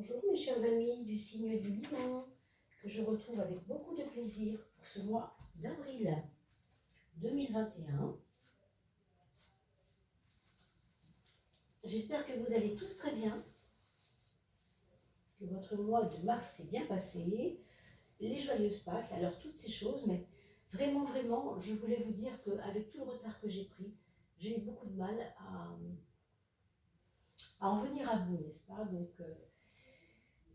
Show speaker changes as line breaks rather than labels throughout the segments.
Bonjour mes chers amis du signe du Lion, que je retrouve avec beaucoup de plaisir pour ce mois d'avril 2021. J'espère que vous allez tous très bien, que votre mois de mars s'est bien passé, les joyeuses Pâques, alors toutes ces choses, mais vraiment, je voulais vous dire qu'avec tout le retard que j'ai pris, j'ai eu beaucoup de mal à en venir à bout, n'est-ce pas? Donc,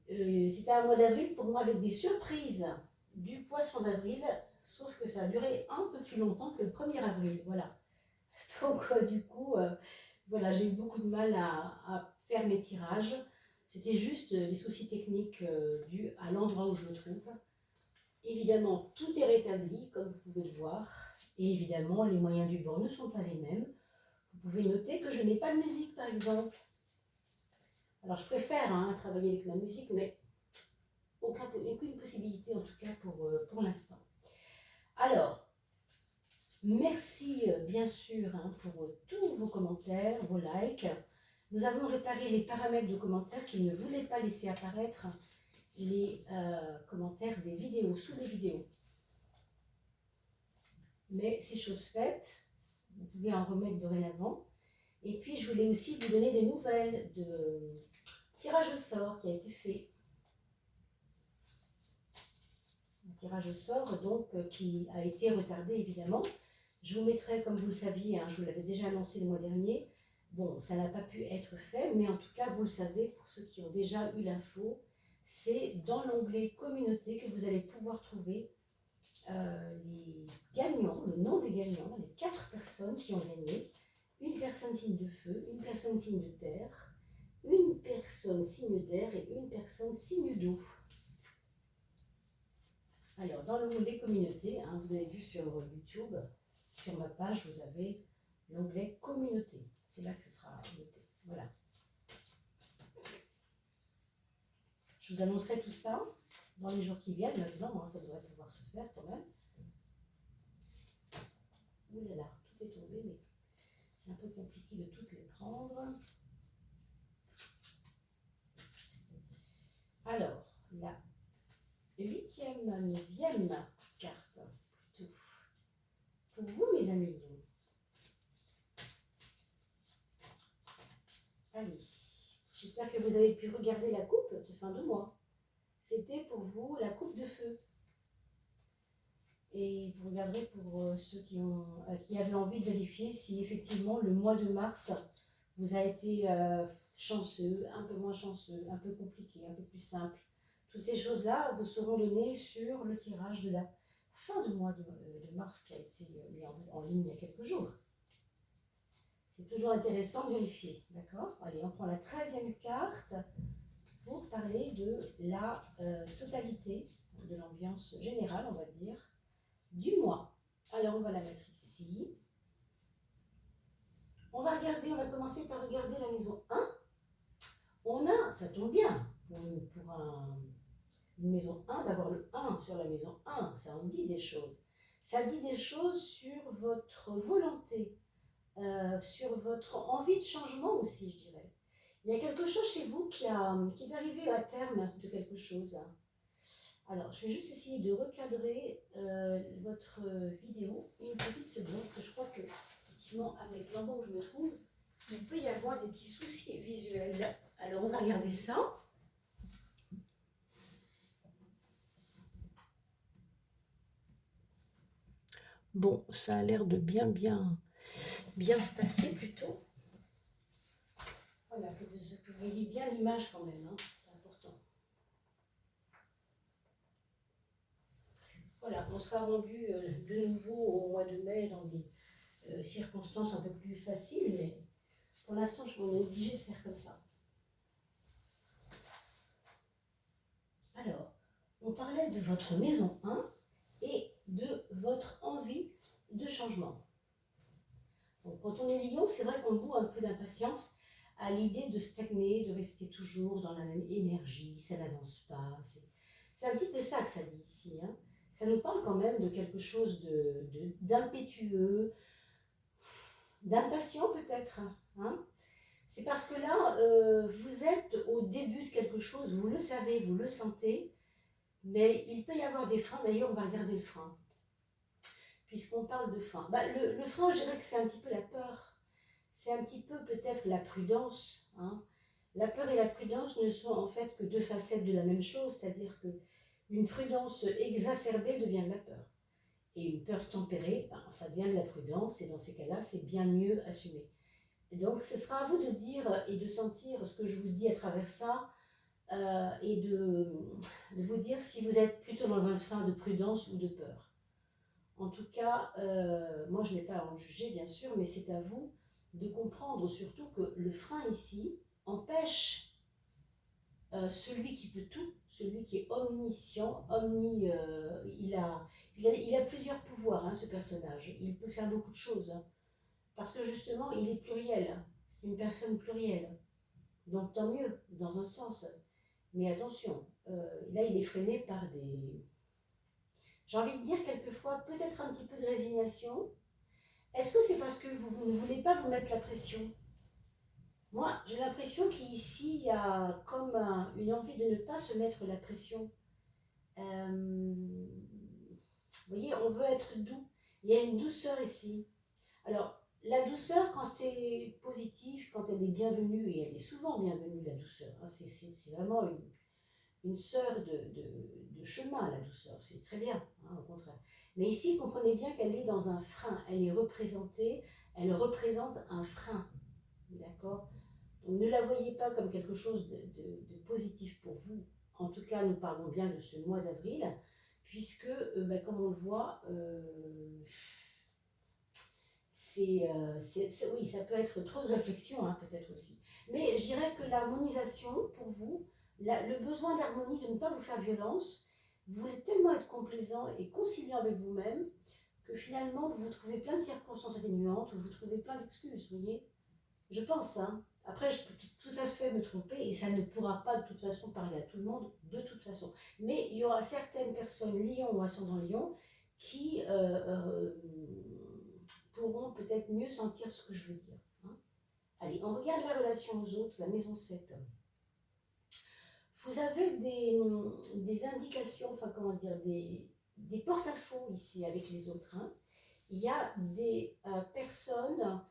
c'était un mois d'avril pour moi avec des surprises du poisson d'avril, sauf que ça a duré un peu plus longtemps que le 1er avril, voilà. Donc du coup, voilà, j'ai eu beaucoup de mal à faire mes tirages. C'était juste des soucis techniques dus à l'endroit où je me trouve. Évidemment, tout est rétabli, comme vous pouvez le voir. Et évidemment, les moyens du bord ne sont pas les mêmes. Vous pouvez noter que je n'ai pas de musique, par exemple. Alors, je préfère travailler avec ma musique, mais aucune possibilité, en tout cas, pour l'instant. Alors, merci bien sûr pour tous vos commentaires, vos likes. Nous avons réparé les paramètres de commentaires qui ne voulaient pas laisser apparaître les commentaires des vidéos, sous les vidéos. Mais c'est chose faite, vous pouvez en remettre dorénavant. Et puis, je voulais aussi vous donner des nouvelles de tirage au sort qui a été fait. Un tirage au sort donc qui a été retardé évidemment. Je vous mettrai, comme vous le saviez, je vous l'avais déjà annoncé le mois dernier. Bon, ça n'a pas pu être fait, mais en tout cas, vous le savez, pour ceux qui ont déjà eu l'info, c'est dans l'onglet communauté que vous allez pouvoir trouver les gagnants, le nom des gagnants, les 4 personnes qui ont gagné. Une personne signe de feu, une personne signe de terre, une personne signe d'air et une personne signe d'eau. Alors, dans l'onglet communauté, vous avez vu sur YouTube, sur ma page, vous avez l'onglet communauté. C'est là que ce sera noté. Voilà. Je vous annoncerai tout ça dans les jours qui viennent. Maintenant, ça devrait pouvoir se faire quand même. Ouh là là, tout est tombé, mais c'est un peu compliqué de toutes les prendre. Alors, la 8e, 9e carte, plutôt. Pour vous, mes amis. Allez, j'espère que vous avez pu regarder la coupe de fin de mois. C'était pour vous la coupe de feu. Et vous regarderez pour ceux qui avaient envie de vérifier si effectivement le mois de mars vous a été chanceux, un peu moins chanceux, un peu compliqué, un peu plus simple. Toutes ces choses-là vous seront données sur le tirage de la fin de mois de mars qui a été mis en ligne il y a quelques jours. C'est toujours intéressant de vérifier, d'accord? Allez, on prend la 13e carte pour parler de la totalité, de l'ambiance générale, on va dire, du mois. Alors, on va la mettre ici. On va commencer par regarder la maison 1. On a, ça tombe bien, pour une maison 1, d'avoir le 1 sur la maison 1, ça en dit des choses. Ça dit des choses sur votre volonté, sur votre envie de changement aussi, je dirais. Il y a quelque chose chez vous qui est arrivé à terme de quelque chose. Alors, je vais juste essayer de recadrer votre vidéo une petite seconde, parce que je crois que, effectivement, avec l'endroit où je me trouve, il peut y avoir des petits soucis visuels. Alors, on va regarder ça. Bon, ça a l'air de bien se passer plutôt. Voilà, que vous voyez bien l'image quand même, c'est important. Voilà, on sera rendu de nouveau au mois de mai dans des circonstances un peu plus faciles, mais pour l'instant, on est obligé de faire comme ça. Alors, on parlait de votre maison 1 et de votre envie de changement. Donc, quand on est lion, c'est vrai qu'on goûte un peu d'impatience à l'idée de stagner, de rester toujours dans la même énergie, ça n'avance pas. C'est un petit peu ça que ça dit ici. Ça nous parle quand même de quelque chose d'impétueux, d'impatient peut-être. C'est parce que là, vous êtes au début de quelque chose, vous le savez, vous le sentez, mais il peut y avoir des freins. D'ailleurs, on va regarder le frein, puisqu'on parle de frein. Bah, le frein, je dirais que c'est un petit peu la peur. C'est un petit peu peut-être la prudence. Hein. La peur et la prudence ne sont en fait que deux facettes de la même chose, c'est-à-dire que une prudence exacerbée devient de la peur. Et une peur tempérée, ben, ça devient de la prudence, et dans ces cas-là, c'est bien mieux assumé. Et donc, ce sera à vous de dire et de sentir ce que je vous dis à travers ça, et de vous dire si vous êtes plutôt dans un frein de prudence ou de peur. En tout cas, moi je n'ai pas à en juger bien sûr, mais c'est à vous de comprendre surtout que le frein ici empêche celui qui peut tout, celui qui est omniscient, il a plusieurs pouvoirs, hein, ce personnage. Il peut faire beaucoup de choses, hein, parce que justement il est pluriel, c'est une personne plurielle. Donc tant mieux, dans un sens. Mais attention, là il est freiné par des... J'ai envie de dire quelquefois peut-être un petit peu de résignation. Est-ce que c'est parce que vous ne voulez pas vous mettre la pression? Moi, j'ai l'impression qu'ici, il y a comme une envie de ne pas se mettre la pression. Vous voyez, on veut être doux. Il y a une douceur ici. Alors, la douceur, quand c'est positif, quand elle est bienvenue, et elle est souvent bienvenue, la douceur, hein, c'est vraiment une sœur de chemin, la douceur, c'est très bien, hein, au contraire. Mais ici, comprenez bien qu'elle est dans un frein, elle est représentée, elle représente un frein, d'accord? Donc ne la voyez pas comme quelque chose de positif pour vous. En tout cas, nous parlons bien de ce mois d'avril, puisque, comme on le voit, oui, ça peut être trop de réflexion, hein, peut-être aussi. Mais je dirais que l'harmonisation, pour vous, le besoin d'harmonie, de ne pas vous faire violence, vous voulez tellement être complaisant et conciliant avec vous-même que finalement, vous trouvez plein de circonstances atténuantes, vous trouvez plein d'excuses, vous voyez? Je pense, hein. Après, je peux tout à fait me tromper et ça ne pourra pas de toute façon parler à tout le monde, de toute façon. Mais il y aura certaines personnes, lion ou ascendant lion, qui pourront peut-être mieux sentir ce que je veux dire. Hein. Allez, on regarde la relation aux autres, la maison 7. Vous avez des indications, enfin comment dire, des porte-à-faux ici avec les autres. Hein. Il y a des personnes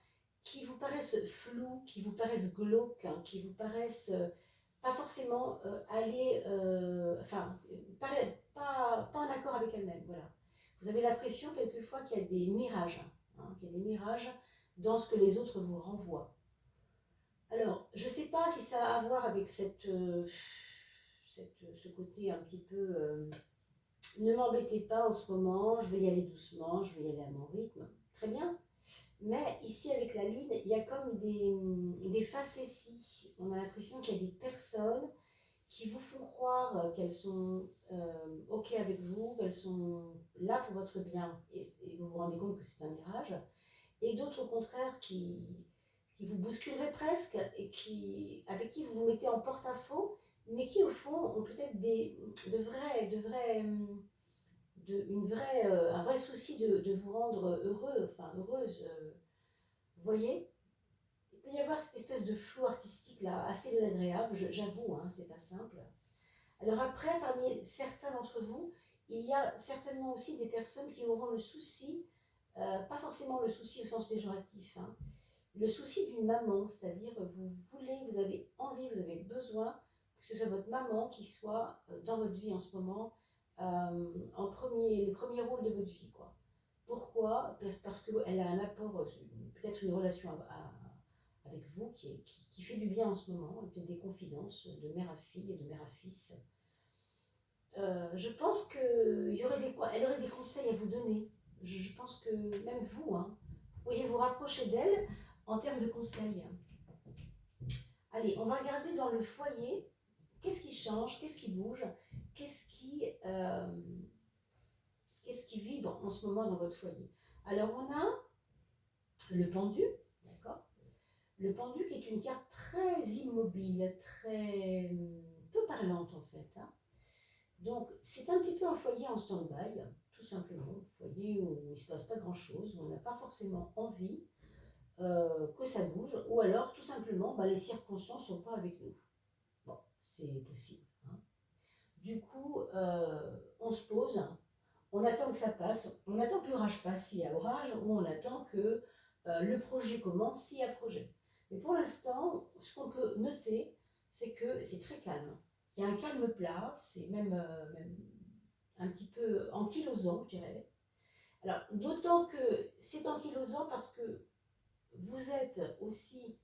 qui vous paraissent floues, qui vous paraissent glauques, hein, qui vous paraissent pas forcément aller, pas en accord avec elles-mêmes. Voilà. Vous avez l'impression quelquefois qu'il y a des mirages, hein, qu'il y a des mirages dans ce que les autres vous renvoient. Alors, je ne sais pas si ça a à voir avec ce côté un petit peu ne m'embêtez pas en ce moment, je vais y aller doucement, je vais y aller à mon rythme. Très bien. Mais ici, avec la Lune, il y a comme des facéties. On a l'impression qu'il y a des personnes qui vous font croire qu'elles sont OK avec vous, qu'elles sont là pour votre bien, et vous vous rendez compte que c'est un mirage. Et d'autres, au contraire, qui vous bousculeraient presque, et avec qui vous vous mettez en porte-à-faux, mais qui, au fond, ont peut-être un vrai souci de vous rendre heureux, enfin heureuse. Vous voyez, il peut y avoir cette espèce de flou artistique là, assez désagréable, j'avoue, hein, c'est pas simple. Alors après, parmi certains d'entre vous, il y a certainement aussi des personnes qui auront le souci, pas forcément le souci au sens péjoratif, hein, le souci d'une maman, c'est-à-dire vous avez envie, vous avez besoin que ce soit votre maman qui soit dans votre vie en ce moment, le premier rôle de votre vie, quoi. Pourquoi? Parce qu'elle a un apport, peut-être une relation avec vous qui fait du bien en ce moment, peut-être des confidences de mère à fille et de mère à fils. Je pense qu'elle aurait des conseils à vous donner. Je pense que même vous, hein, vous pourriez vous rapprocher d'elle en termes de conseils. Allez, on va regarder dans le foyer, qu'est-ce qui change, qu'est-ce qui bouge, qu'est-ce qui vibre en ce moment dans votre foyer. Alors on a le pendu, d'accord? Le pendu qui est une carte très immobile, très peu parlante en fait. Hein. Donc c'est un petit peu un foyer en stand-by, tout simplement, un foyer où il ne se passe pas grand-chose, où on n'a pas forcément envie que ça bouge, ou alors tout simplement les circonstances ne sont pas avec nous. Bon, c'est possible. Hein. Du coup, on se pose, on attend que ça passe, on attend que l'orage passe s'il y a orage, ou on attend que le projet commence s'il y a projet. Mais pour l'instant, ce qu'on peut noter, c'est que c'est très calme. Il y a un calme plat, c'est même un petit peu ankylosant, je dirais. Alors, d'autant que c'est ankylosant parce que vous êtes aussi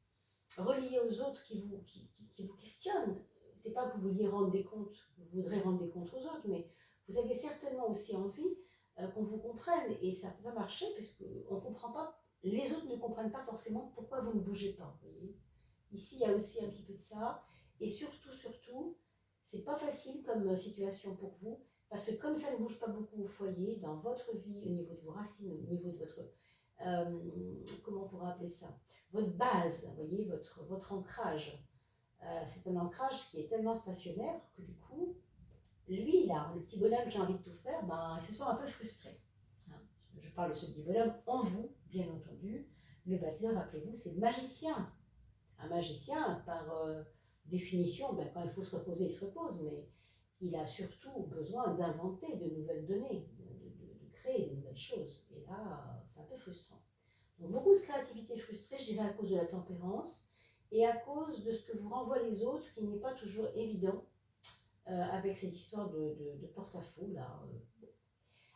relié aux autres qui vous questionnent. C'est pas que vous vouliez rendre des comptes, vous voudrez rendre des comptes aux autres, mais vous avez certainement aussi envie qu'on vous comprenne, et ça peut pas marcher puisque on comprend pas, les autres ne comprennent pas forcément pourquoi vous ne bougez pas. Vous voyez, ici il y a aussi un petit peu de ça, et surtout, c'est pas facile comme situation pour vous, parce que comme ça ne bouge pas beaucoup au foyer, dans votre vie, au niveau de vos racines, au niveau de votre comment on pourrait appeler ça, votre base, vous voyez, votre ancrage. C'est un ancrage qui est tellement stationnaire que du coup, lui, là, le petit bonhomme qui a envie de tout faire, il se sent un peu frustré. Hein. Je parle de ce petit bonhomme en vous, bien entendu. Le battleur, rappelez-vous, c'est le magicien. Un magicien, par définition, quand il faut se reposer, il se repose, mais il a surtout besoin d'inventer de nouvelles données, de créer de nouvelles choses. Et là, c'est un peu frustrant. Donc, beaucoup de créativité frustrée, je dirais, à cause de la tempérance et à cause de ce que vous renvoient les autres, qui n'est pas toujours évident avec cette histoire de porte-à-faux. Là.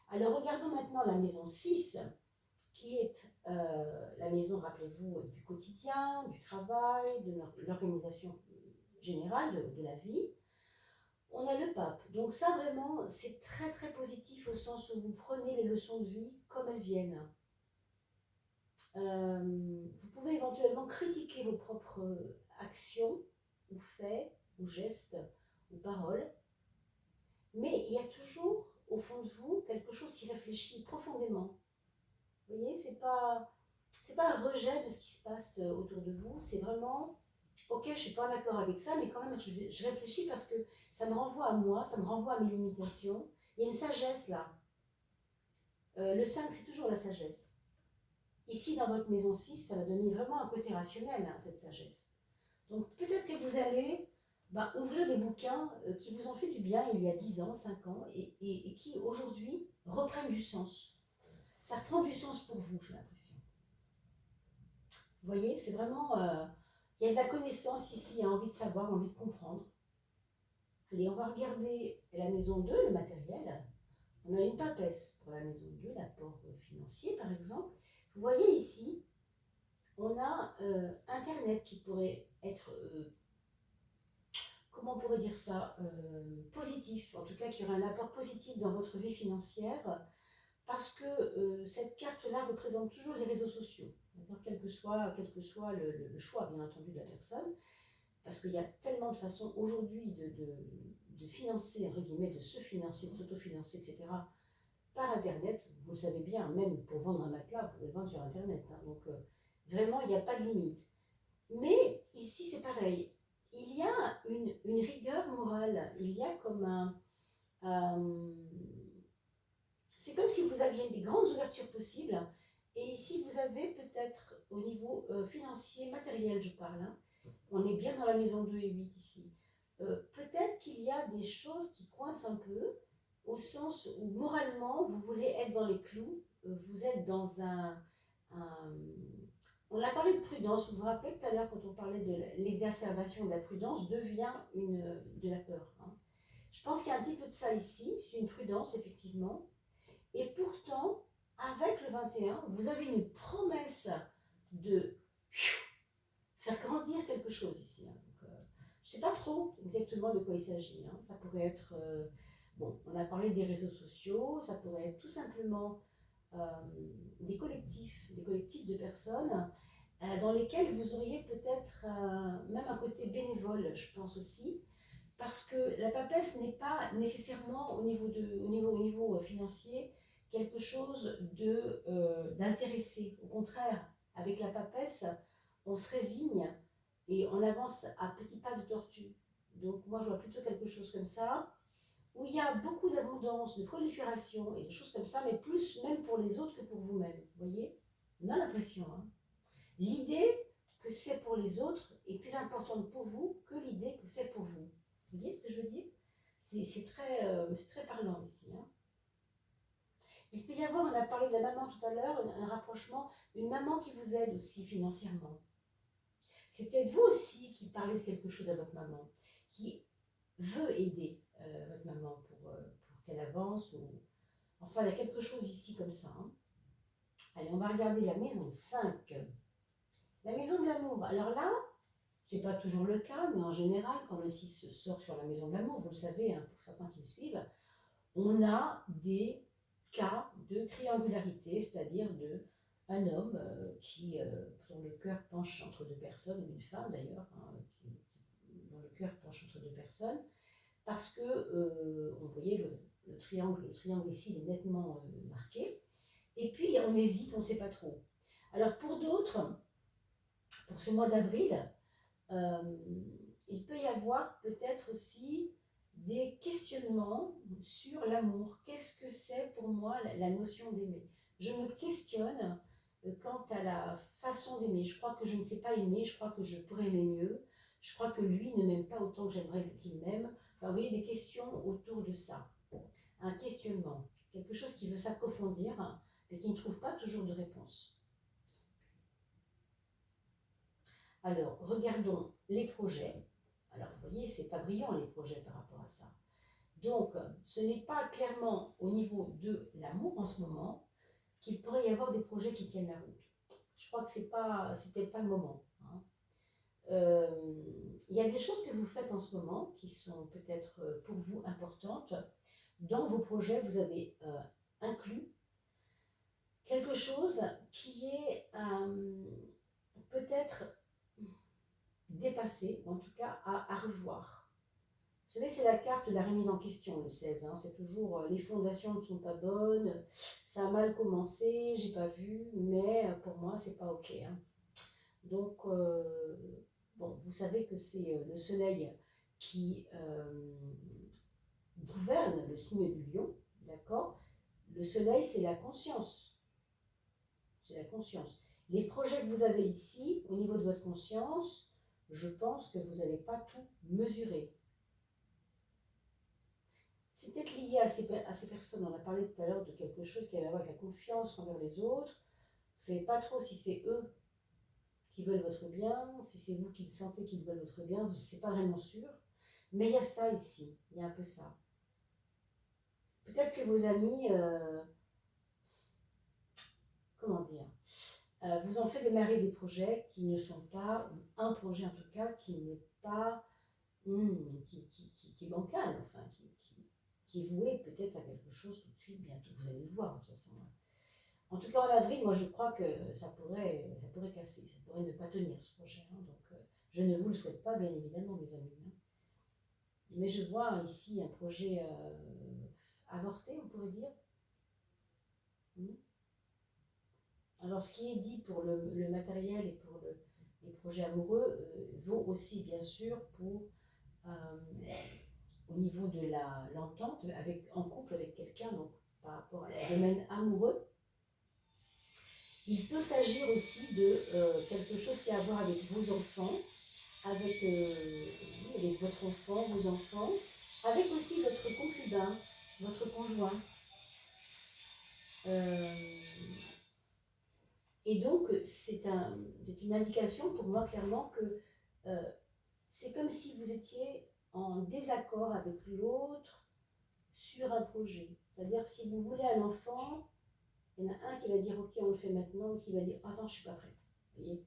Alors, regardons maintenant la maison 6, qui est la maison, rappelez-vous, du quotidien, du travail, de l'organisation générale de la vie. On a le pape. Donc ça, vraiment, c'est très très positif au sens où vous prenez les leçons de vie comme elles viennent. Vous pouvez éventuellement critiquer vos propres actions, ou faits, ou gestes, ou paroles. Mais il y a toujours, au fond de vous, quelque chose qui réfléchit profondément. Vous voyez, c'est pas un rejet de ce qui se passe autour de vous, c'est vraiment, ok, je ne suis pas d'accord avec ça, mais quand même, je réfléchis parce que ça me renvoie à moi, ça me renvoie à mes limitations. Il y a une sagesse là. Le 5, c'est toujours la sagesse. Ici, dans votre maison 6, ça va donner vraiment un côté rationnel, hein, cette sagesse. Donc, peut-être que vous allez ouvrir des bouquins qui vous ont fait du bien il y a 10 ans, 5 ans, et qui, aujourd'hui, reprennent du sens. Ça reprend du sens pour vous, j'ai l'impression. Vous voyez, c'est vraiment... il y a de la connaissance ici, il y a envie de savoir, envie de comprendre. Allez, on va regarder la maison 2, le matériel. On a une papesse pour la maison 2, l'apport financier, par exemple. Vous voyez ici, on a Internet qui pourrait être, comment on pourrait dire ça, positif, en tout cas qui aurait un apport positif dans votre vie financière, parce que cette carte-là représente toujours les réseaux sociaux, quel que soit le choix, bien entendu, de la personne, parce qu'il y a tellement de façons aujourd'hui de financer, entre guillemets, de se financer, de s'autofinancer, etc., par Internet. Vous le savez bien, même pour vendre un matelas, vous pouvez le vendre sur Internet. Hein, donc, vraiment, il n'y a pas de limite. Mais ici, c'est pareil. Il y a une rigueur morale. Il y a comme c'est comme si vous aviez des grandes ouvertures possibles. Et ici, vous avez peut-être, au niveau financier, matériel, je parle. Hein, on est bien dans la maison 2 et 8 ici. Peut-être qu'il y a des choses qui coincent un peu, au sens où moralement, vous voulez être dans les clous, vous êtes dans on a parlé de prudence, vous vous rappelez tout à l'heure quand on parlait de l'exacerbation de la prudence, devient de la peur. Hein. Je pense qu'il y a un petit peu de ça ici, c'est une prudence effectivement, et pourtant, avec le 21, vous avez une promesse de faire grandir quelque chose ici. Hein. Donc, je ne sais pas trop exactement de quoi il s'agit, hein. Ça pourrait être... Bon, on a parlé des réseaux sociaux, ça pourrait être tout simplement des collectifs de personnes dans lesquels vous auriez peut-être même un côté bénévole, je pense aussi, parce que la papesse n'est pas nécessairement au niveau financier quelque chose d'intéressé. Au contraire, avec la papesse, on se résigne et on avance à petits pas de tortue. Donc moi, je vois plutôt quelque chose comme ça, où il y a beaucoup d'abondance, de prolifération et de choses comme ça, mais plus même pour les autres que pour vous-même. Vous voyez, on a l'impression. Hein. l'idée que c'est pour les autres est plus importante pour vous que l'idée que c'est pour vous. Vous voyez ce que je veux dire? C'est très parlant ici. Hein. Il peut y avoir, on a parlé de la maman tout à l'heure, un rapprochement, une maman qui vous aide aussi financièrement. C'est peut-être vous aussi qui parlez de quelque chose à votre maman, qui veut aider votre maman pour qu'elle avance. Enfin, il y a quelque chose ici comme ça. Hein. Allez, on va regarder la maison 5. La maison de l'amour. Alors là, ce n'est pas toujours le cas, mais en général, quand le 6 sort sur la maison de l'amour, vous le savez, hein, pour certains qui me suivent, on a des cas de triangularité, c'est-à-dire un homme dont le cœur penche entre deux personnes, ou une femme d'ailleurs, hein, dont le cœur penche entre deux personnes, parce que, vous voyez, le triangle ici il est nettement marqué, et puis on hésite, on ne sait pas trop. Alors pour d'autres, pour ce mois d'avril, il peut y avoir peut-être aussi des questionnements sur l'amour. Qu'est-ce que c'est pour moi la notion d'aimer? Je me questionne quant à la façon d'aimer. Je crois que je ne sais pas aimer, je crois que je pourrais aimer mieux, je crois que lui ne m'aime pas autant que j'aimerais qu'il m'aime. Enfin, vous voyez, des questions autour de ça. Un questionnement, quelque chose qui veut s'approfondir, mais qui ne trouve pas toujours de réponse. Alors, regardons les projets. Alors, vous voyez, c'est pas brillant les projets par rapport à ça. Donc, ce n'est pas clairement au niveau de l'amour en ce moment qu'il pourrait y avoir des projets qui tiennent la route. Je crois que c'est peut-être pas le moment. Hein. Il y a des choses que vous faites en ce moment qui sont peut-être pour vous importantes. Dans vos projets, vous avez inclus quelque chose qui est peut-être dépassé, en tout cas à revoir. Vous savez, c'est la carte de la remise en question, le 16. Hein. C'est toujours les fondations ne sont pas bonnes, ça a mal commencé, j'ai pas vu, mais pour moi, c'est pas OK. Hein. Donc, bon, vous savez que c'est le soleil qui gouverne le signe du lion, d'accord? Le soleil, c'est la conscience. C'est la conscience. Les projets que vous avez ici, au niveau de votre conscience, je pense que vous n'allez pas tout mesurer. C'est peut-être lié à ces personnes. On a parlé tout à l'heure de quelque chose qui avait à voir avec la confiance envers les autres. Vous ne savez pas trop si c'est eux qui veulent votre bien, si c'est vous qui sentez qu'ils veulent votre bien, ce n'est pas vraiment sûr. Mais il y a ça ici, il y a un peu ça. Peut-être que vos amis, comment dire, vous ont fait démarrer des projets qui ne sont pas, un projet en tout cas, qui n'est pas, qui est bancal, enfin, qui est voué peut-être à quelque chose tout de suite, bientôt, vous allez le voir de toute façon. En tout cas en avril, moi je crois que ça pourrait casser, ça pourrait ne pas tenir ce projet, hein, donc je ne vous le souhaite pas bien évidemment mes amis. Hein. Mais je vois ici un projet avorté, on pourrait dire. Alors, ce qui est dit pour le matériel et pour les projets amoureux vaut aussi, bien sûr, pour au niveau de l'entente en couple avec quelqu'un, donc par rapport à le domaine amoureux. Il peut s'agir aussi de quelque chose qui a à voir avec vos enfants, avec votre enfant, vos enfants, avec aussi votre concubin, votre conjoint. Et donc, c'est une indication pour moi clairement que c'est comme si vous étiez en désaccord avec l'autre sur un projet. C'est-à-dire, si vous voulez un enfant, il y en a un qui va dire « Ok, on le fait maintenant », l'autre qui va dire « Attends, je ne suis pas prête ». Vous voyez,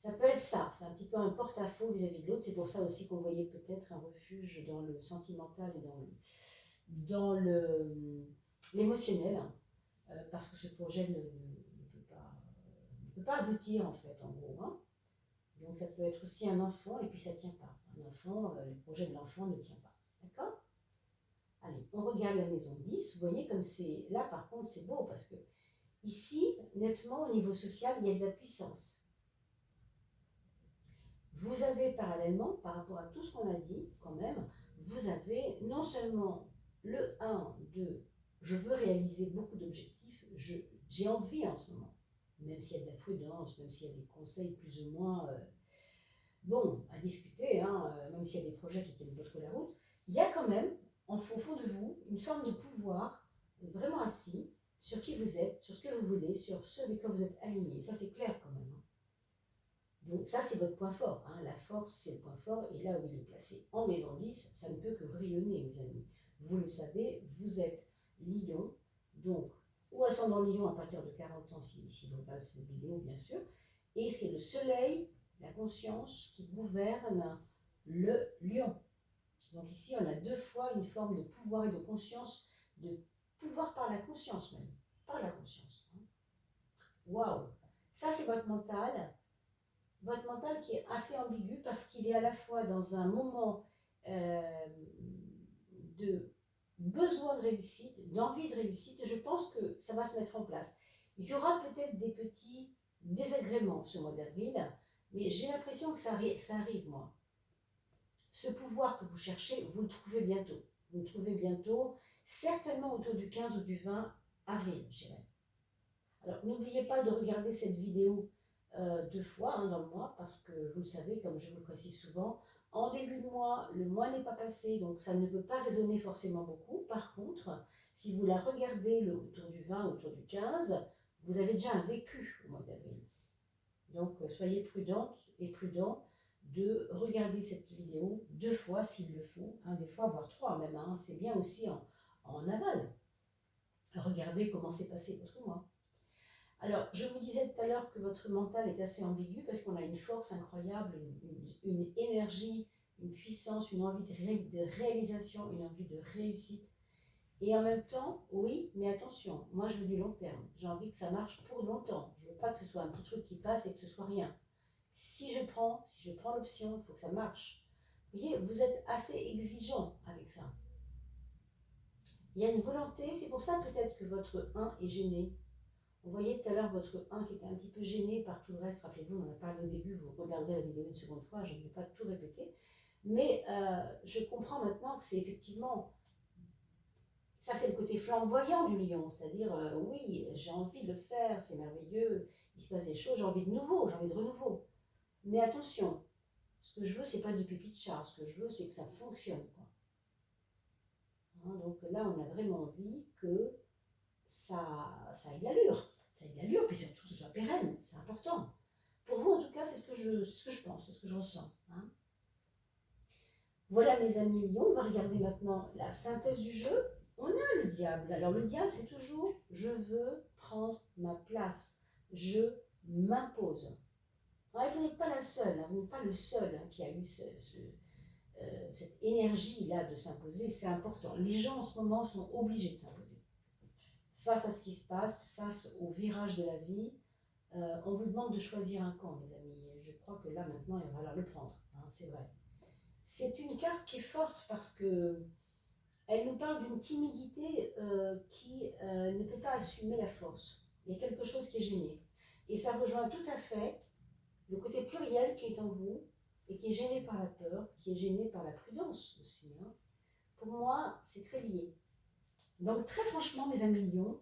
ça peut être ça, c'est un petit peu un porte-à-faux vis-à-vis de l'autre. C'est pour ça aussi qu'on voyait peut-être un refuge dans le sentimental et dans l'émotionnel, parce que ce projet ne peut pas aboutir en fait, en gros. Hein. Donc ça peut être aussi un enfant et puis ça ne tient pas. Un enfant, le projet de l'enfant ne tient pas. D'accord? Allez, on regarde la maison 10. Vous voyez comme c'est... Là par contre c'est beau parce que ici, nettement au niveau social, il y a de la puissance. Vous avez parallèlement, par rapport à tout ce qu'on a dit, quand même, vous avez non seulement le 1 de « je veux réaliser beaucoup d'objectifs, j'ai envie en ce moment », même s'il y a de la prudence, même s'il y a des conseils plus ou moins bon à discuter, hein, même s'il y a des projets qui tiennent pas trop la route, il y a quand même, au fond de vous, une forme de pouvoir vraiment assis sur qui vous êtes, sur ce que vous voulez, sur ce avec quoi vous êtes aligné. Ça, c'est clair quand même. Hein. Donc ça, c'est votre point fort. Hein. La force, c'est le point fort. Et là où il est placé en maison 10, ça ne peut que rayonner, mes amis. Vous le savez, vous êtes lion. Donc, ou ascendant lion à partir de 40 ans, si vous regardez cette vidéo, bien sûr. Et c'est le soleil, la conscience, qui gouverne le lion. Donc ici, on a deux fois une forme de pouvoir et de conscience, de pouvoir par la conscience même. Par la conscience. Waouh! Ça, c'est votre mental. Votre mental qui est assez ambigu parce qu'il est à la fois dans un moment de besoin de réussite, d'envie de réussite, et je pense que ça va se mettre en place. Il y aura peut-être des petits désagréments ce mois d'avril, mais j'ai l'impression que ça arrive, moi. Ce pouvoir que vous cherchez, vous le trouvez bientôt. Vous le trouvez bientôt, certainement autour du 15 ou du 20 avril, je dirais. Alors, n'oubliez pas de regarder cette vidéo 2 fois dans le mois, parce que vous le savez, comme je vous le précise souvent, en début de mois, le mois n'est pas passé, donc ça ne peut pas résonner forcément beaucoup. Par contre, si vous la regardez autour du 20, autour du 15, vous avez déjà un vécu au mois d'avril. Donc, soyez prudente et prudent de regarder cette vidéo 2 fois s'il le faut, des fois voire 3 même, c'est bien aussi en aval. Regardez comment s'est passé votre mois. Alors, je vous disais tout à l'heure que votre mental est assez ambigu parce qu'on a une force incroyable, une énergie, une puissance, une envie de réalisation, une envie de réussite. Et en même temps, oui, mais attention, moi je veux du long terme. J'ai envie que ça marche pour longtemps. Je ne veux pas que ce soit un petit truc qui passe et que ce soit rien. Si je prends l'option, il faut que ça marche. Vous voyez, vous êtes assez exigeant avec ça. Il y a une volonté, c'est pour ça peut-être que votre 1 est gêné. Vous voyez tout à l'heure votre 1 qui était un petit peu gêné par tout le reste. Rappelez-vous, on en a parlé au début, vous regarderez la vidéo une seconde fois, je ne vais pas tout répéter. Mais je comprends maintenant que c'est effectivement, ça c'est le côté flamboyant du lion, c'est-à-dire oui, j'ai envie de le faire, c'est merveilleux, il se passe des choses, j'ai envie de nouveau, j'ai envie de renouveau. Mais attention, ce que je veux, c'est pas du pipi de chat, ce que je veux, c'est que ça fonctionne. Quoi. Donc là, on a vraiment envie que ça ait de l'allure. Ça ait de l'allure, puis surtout que ce soit pérenne, c'est important. Pour vous, en tout cas, c'est ce que je pense, c'est ce que je ressens. Voilà, mes amis lions, on va regarder maintenant la synthèse du jeu. On a le diable. Alors, le diable, c'est toujours « je veux prendre ma place, je m'impose ». Alors, vous n'êtes pas la seule, vous n'êtes pas le seul qui a eu cette énergie-là de s'imposer, c'est important. Les gens, en ce moment, sont obligés de s'imposer. Face à ce qui se passe, face au virage de la vie, on vous demande de choisir un camp, mes amis. Je crois que là, maintenant, il va falloir le prendre, c'est vrai. C'est une carte qui est forte parce que elle nous parle d'une timidité qui ne peut pas assumer la force. Il y a quelque chose qui est gêné. Et ça rejoint tout à fait le côté pluriel qui est en vous et qui est gêné par la peur, qui est gêné par la prudence aussi. Pour moi, c'est très lié. Donc très franchement, mes amis lions,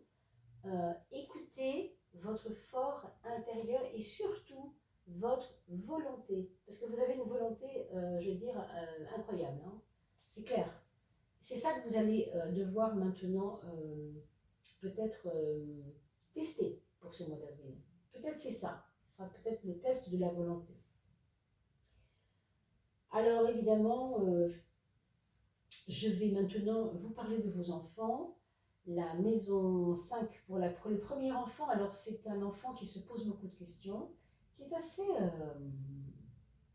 écoutez votre fort intérieur et surtout votre volonté. Parce que vous avez une volonté, je veux dire, incroyable. C'est clair. C'est ça que vous allez devoir maintenant peut-être tester pour ce mois d'avril. Peut-être c'est ça. Ce sera peut-être le test de la volonté. Alors évidemment, je vais maintenant vous parler de vos enfants. La maison 5 pour le premier enfant, alors c'est un enfant qui se pose beaucoup de questions, qui est assez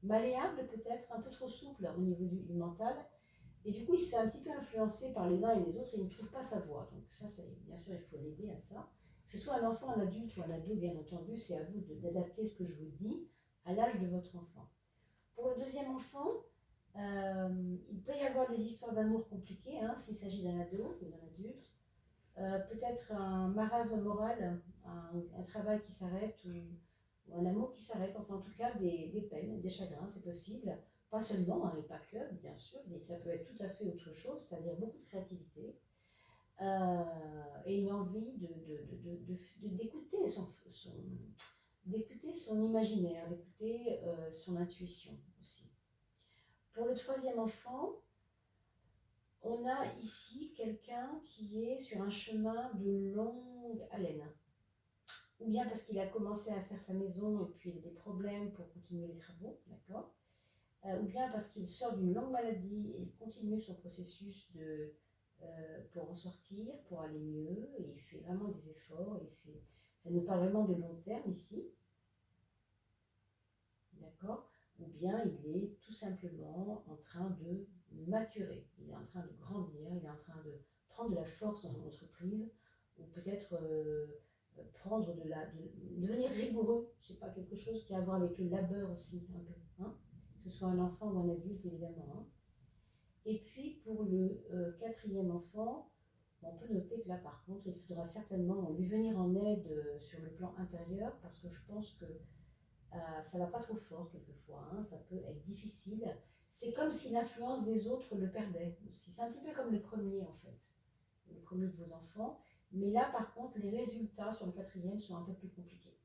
malléable peut-être, un peu trop souple au niveau du mental, et du coup il se fait un petit peu influencer par les uns et les autres et il ne trouve pas sa voie. Donc ça, bien sûr, il faut l'aider à ça. Que ce soit un enfant, un adulte ou un ado, bien entendu, c'est à vous d'adapter ce que je vous dis à l'âge de votre enfant. Pour le deuxième enfant, il peut y avoir des histoires d'amour compliquées, s'il s'agit d'un ado ou d'un adulte. Peut-être un marasme moral, un travail qui s'arrête ou un amour qui s'arrête, enfin en tout cas des peines, des chagrins, c'est possible. Pas seulement, et pas que, bien sûr, mais ça peut être tout à fait autre chose, c'est-à-dire beaucoup de créativité et une envie d'écouter son imaginaire, d'écouter son intuition aussi. Pour le troisième enfant, on a ici quelqu'un qui est sur un chemin de longue haleine. Ou bien parce qu'il a commencé à faire sa maison et puis il a des problèmes pour continuer les travaux, d'accord, ou bien parce qu'il sort d'une longue maladie et il continue son processus pour en sortir, pour aller mieux, et il fait vraiment des efforts, et ça nous parle vraiment de long terme ici, d'accord, ou bien il est tout simplement en train de maturer, il est en train de grandir, il est en train de prendre de la force dans son entreprise, ou peut-être devenir rigoureux, je sais pas, quelque chose qui a à voir avec le labeur aussi, un peu, hein, que ce soit un enfant ou un adulte évidemment. Hein. Et puis pour le quatrième enfant, on peut noter que là par contre, il faudra certainement lui venir en aide sur le plan intérieur, parce que je pense que ça va pas trop fort quelquefois, hein, ça peut être difficile. C'est comme si l'influence des autres le perdait aussi. C'est un petit peu comme le premier en fait, le premier de vos enfants. Mais là, par contre, les résultats sur le quatrième sont un peu plus compliqués.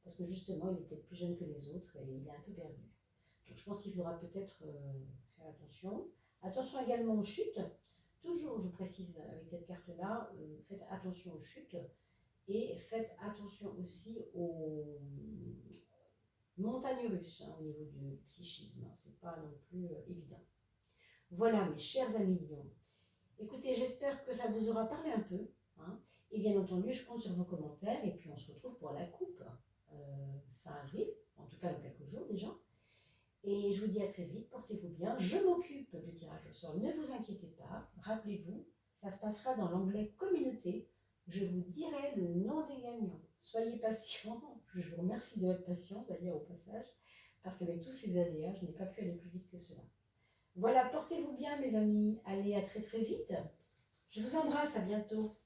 Parce que justement, il est peut-être plus jeune que les autres et il est un peu perdu. Donc je pense qu'il faudra peut-être faire attention. Attention également aux chutes. Toujours, je précise avec cette carte-là, faites attention aux chutes. Et faites attention aussi aux montagnes russes, hein, au niveau du psychisme. Hein. C'est pas non plus évident. Voilà, mes chers amis lions. Écoutez, j'espère que ça vous aura parlé un peu. Hein. Et bien entendu, je compte sur vos commentaires et puis on se retrouve pour la coupe fin avril, en tout cas dans quelques jours déjà. Et je vous dis à très vite, portez-vous bien. Je m'occupe du tirage au sort, ne vous inquiétez pas. Rappelez-vous, ça se passera dans l'onglet communauté. Je vous dirai le nom des gagnants. Soyez patients. Je vous remercie de votre patience d'ailleurs au passage, parce qu'avec tous ces aléas, je n'ai pas pu aller plus vite que cela. Voilà, portez-vous bien mes amis. Allez, à très très vite. Je vous embrasse, à bientôt.